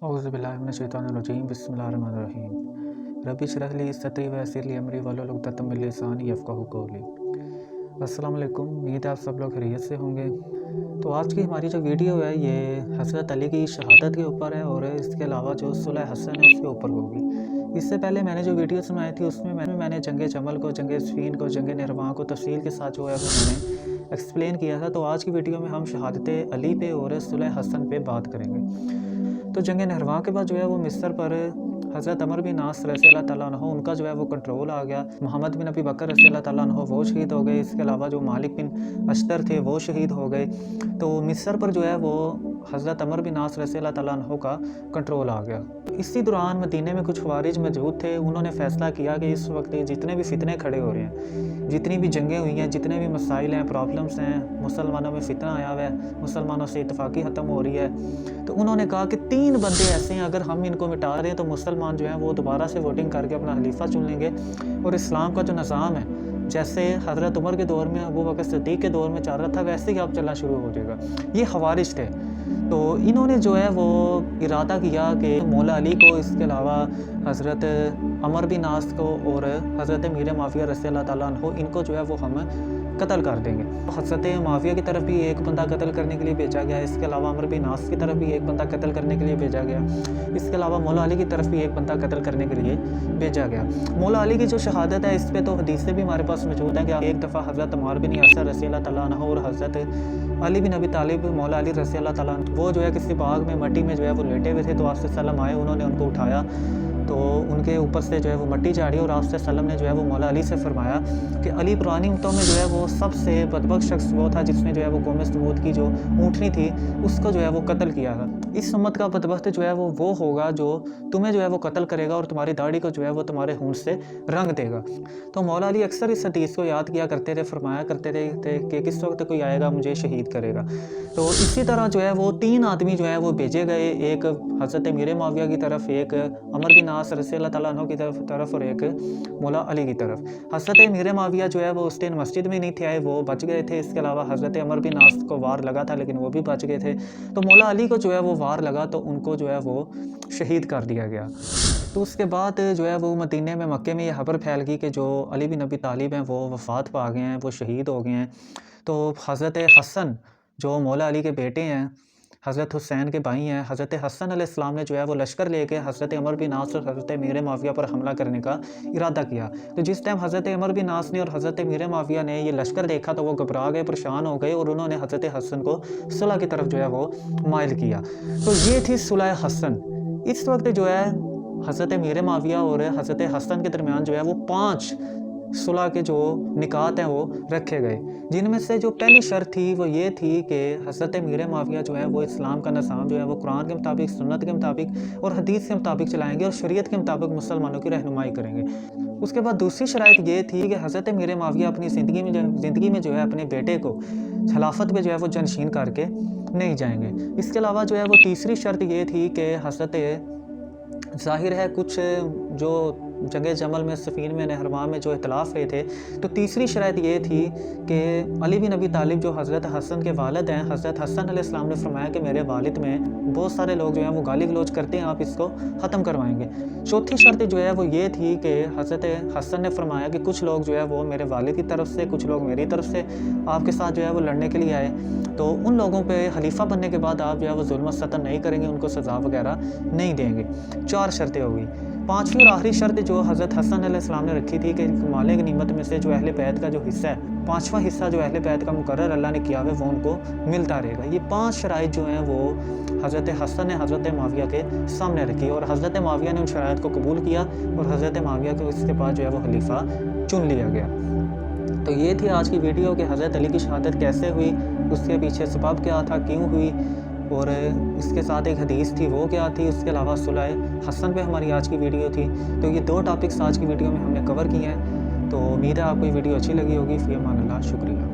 औज़ुबिल्लाहिमिनश्शैतानिर्रजीम बिस्मिल्लाहिर्रहमानिर्रहीम रब्बि इश्रह ली सदरी वयस्सिर ली अमरी वहलुल उक़दतम मिन लिसानी यफ़क़हू क़ौली। अस्सलाम वालेकुम, उम्मीद है आप सब लोग खैरियत से होंगे। तो आज की हमारी जो वीडियो है ये हज़रत अली की शहादत के ऊपर है और इसके अलावा जो सुलह हसन है उसके ऊपर होगी। इससे पहले मैंने जो वीडियो सुनाई थी उसमें मैंने जंग जमल को, जंग सिफ़ीन को, जंग नहरवां को तफ़सील के साथ जो है वो मैंने एक्सप्लेन किया था। तो आज की वीडियो में हम शहादत अली पे और सुलह हसन पे बात करेंगे। तो जंग नहरवां के बाद जो है वो मिस्र पर हज़रत अमर बिन आस रज़ी अल्लाह तआला अन्हु उनका जो है वो कंट्रोल आ गया। मोहम्मद बिन अबी बकर रज़ी अल्लाह तआला अन्हु वो शहीद हो गए। इसके अलावा जो मालिक बिन अश्तर थे वो शहीद हो गए। तो मिस्र पर जो है वो हज़रत अमर बिन आस रज़ी अल्लाह तआला अन्हु का कंट्रोल आ गया। इसी दौरान मदीने में कुछ ख़वारिज मौजूद थे। उन्होंने फ़ैसला किया कि इस वक्त जितने भी फितने खड़े हो रहे हैं, जितनी भी जंगें हुई हैं, जितने भी मसाइल हैं, प्रॉब्लम्स हैं, मुसलमानों में फितना आया हुआ है, मुसलमानों से इत्तफ़ाक़ी ख़त्म हो रही है। तो उन्होंने कहा कि 3 बंदे ऐसे हैं, अगर हम इनको मिटा रहे हैं तो मुसलमान जो हैं वो दोबारा से वोटिंग करके अपना खलीफा चुन लेंगे और इस्लाम का जो निज़ाम है जैसे हज़रत उमर के दौर में, अबू बकर सिद्दीक़ के दौर में चल रहा था, वैसे ही अब चलना शुरू हो जाएगा। ये ख़वारिज थे। तो इन्होंने जो है वो इरादा किया कि मौला अली को, इसके अलावा हज़रत अमर बिन आस को और हज़रत मीर मुआविया रज़ी अल्लाह तआला अन्हु इनको जो है वो हम कत्ल कर देंगे। हज़रत मुआविया की तरफ भी एक बंदा कत्ल करने के लिए भेजा गया। इसके अलावा अमर बिन आस की तरफ भी एक बंदा कत्ल करने के लिए भेजा गया। इसके अलावा मौला अली की तरफ भी एक बंदा कत्ल करने के लिए भेजा गया। मौला अली की जो शहादत है इस पर तो हदीसें भी हमारे पास मौजूद हैं कि एक दफ़ा हज़रत अम्मार बिन यासिर रज़ी अल्लाह तआला अन्हु और हज़रत अली बिन अबी तालिब मौला अली रज़ी अल्लाह तआला वो जो है किसी बाग में मट्टी में जो है वो लेटे हुए थे। तो आप सल्लम आए, उन्होंने उनको उठाया तो उनके ऊपर से जो है वो मट्टी झाड़ी और आप सल्लम ने जो है वो मौला अली से फरमाया कि अली पुरानी उम्मतों में जो है वो सबसे बदबख्त शख्स वो था जिसने जो है वो कौम समूद की जो ऊँटनी थी उसको जो है वो कत्ल किया था। इस उम्मत का बदबख्त जो है वो होगा जो तुम्हें जो है वो कत्ल करेगा और तुम्हारी दाढ़ी को जो है वो तुम्हारे खून से रंग देगा। तो मौला अली अक्सर इस हदीस को याद किया करते थे, फरमाया करते थे कि किस वक्त कोई आएगा मुझे शहीद करेगा। तो इसी तरह जो है वो 3 आदमी जो है वो भेजे गए, एक हज़रत मीर मुआविया की तरफ, एक अमर बिन आस रज़ी अल्लाह तआला अन्हु की तरफ और एक मौला अली की तरफ। हज़रत मीर मुआविया जो है वो उस दिन मस्जिद में नहीं थे आए, वो बच गए थे। इसके अलावा हज़रत अमर बिन आस को वार लगा था लेकिन वो भी बच गए थे। तो मौला अली को जो है वो वार लगा तो उनको जो है वो शहीद कर दिया गया। तो उसके बाद जो है वो मदीने में, मक्के में ये खबर फैल गई कि जो अली बिन अबी तालिब हैं वो वफ़ात पा गए हैं, वो शहीद हो गए हैं। तो हज़रत हसन जो मौला अली के बेटे हैं, हज़रत हुसैन के भाई हैं, हज़रत हसन अलैहिस्सलाम ने जो है वो लश्कर लेके हज़रत अमर बिन आस और हज़रत मीर मुआविया पर हमला करने का इरादा किया। तो जिस टाइम हज़रत अमर बिन आस ने और हज़रत मीर मुआविया ने ये लश्कर देखा तो वो घबरा गए, परेशान हो गए और उन्होंने हज़रत हसन को सुलह की तरफ जो है वो माइल किया। तो ये थी सुलह हसन। इस वक्त जो है हज़रत मीर मुआविया और हज़रत हसन के दरमियान जो है वो 5 सुलह के जो निकात हैं वो रखे गए, जिनमें से जो पहली शर्त थी वो ये थी कि हज़रत मीर मुआविया जो है वो इस्लाम का निज़ाम जो है वो कुरान के मुताबिक, सुन्नत के मुताबिक और हदीस के मुताबिक चलाएंगे और शरीयत के मुताबिक मुसलमानों की रहनुमाई करेंगे। उसके बाद दूसरी शराइत ये थी कि हज़रत मीर मुआविया अपनी ज़िंदगी में जो है अपने बेटे को खिलाफत पे जो है वो जनशीन करके नहीं जाएंगे। इसके अलावा जो है वो तीसरी शर्त ये थी कि हज़रत ज़ाहिर है कुछ जो जंग जमल में, सफ़ीन में, नहरवां में जो इख्तिलाफ़ रहे थे, तो तीसरी शर्त ये थी कि अली बिन अबी तालिब जो हज़रत हसन के वालिद हैं, हज़रत हसन अलैहिस्सलाम ने फरमाया कि मेरे वालिद में बहुत सारे लोग जो हैं वो गाली गलौज करते हैं, आप इसको ख़त्म करवाएंगे। चौथी शर्त जो है वो ये थी कि हज़रत हसन ने फरमाया कि कुछ लोग जो है वो मेरे वालिद की तरफ से, कुछ लोग मेरी तरफ से आपके साथ जो है वो लड़ने के लिए आए, तो उन लोगों पे खलीफा बनने के बाद आप जो है वो जुल्म सतन नहीं करेंगे, उनको सज़ा वगैरह नहीं देंगे। 4 शर्तें हो गई। 5वीं और आखिरी शर्त जो हज़रत हसन अलैहिस्सलाम ने रखी थी कि माले गनीमत में से जो अहले बैत का जो हिस्सा है, 5वां हिस्सा जो अहले बैत का मुकर्रर अल्लाह ने किया है वो उनको मिलता रहेगा। ये 5 शराइत जो हैं वो हज़रत हसन ने हज़रत मुआविया के सामने रखी और हज़रत मुआविया ने उन शराइत को कबूल किया और हज़रत मुआविया को इसके बाद जो है वो खलीफा चुन लिया गया। तो ये थी आज की वीडियो कि हज़रत अली की शहादत कैसे हुई, उसके पीछे सबब क्या था, क्यों हुई, और इसके साथ एक हदीस थी वो क्या थी। उसके अलावा सुलह हसन पे हमारी आज की वीडियो थी। तो ये 2 टॉपिक्स आज की वीडियो में हमने कवर किए हैं। तो उम्मीद है आपको ये वीडियो अच्छी लगी होगी। फ़ी अमान अल्लाह, शुक्रिया।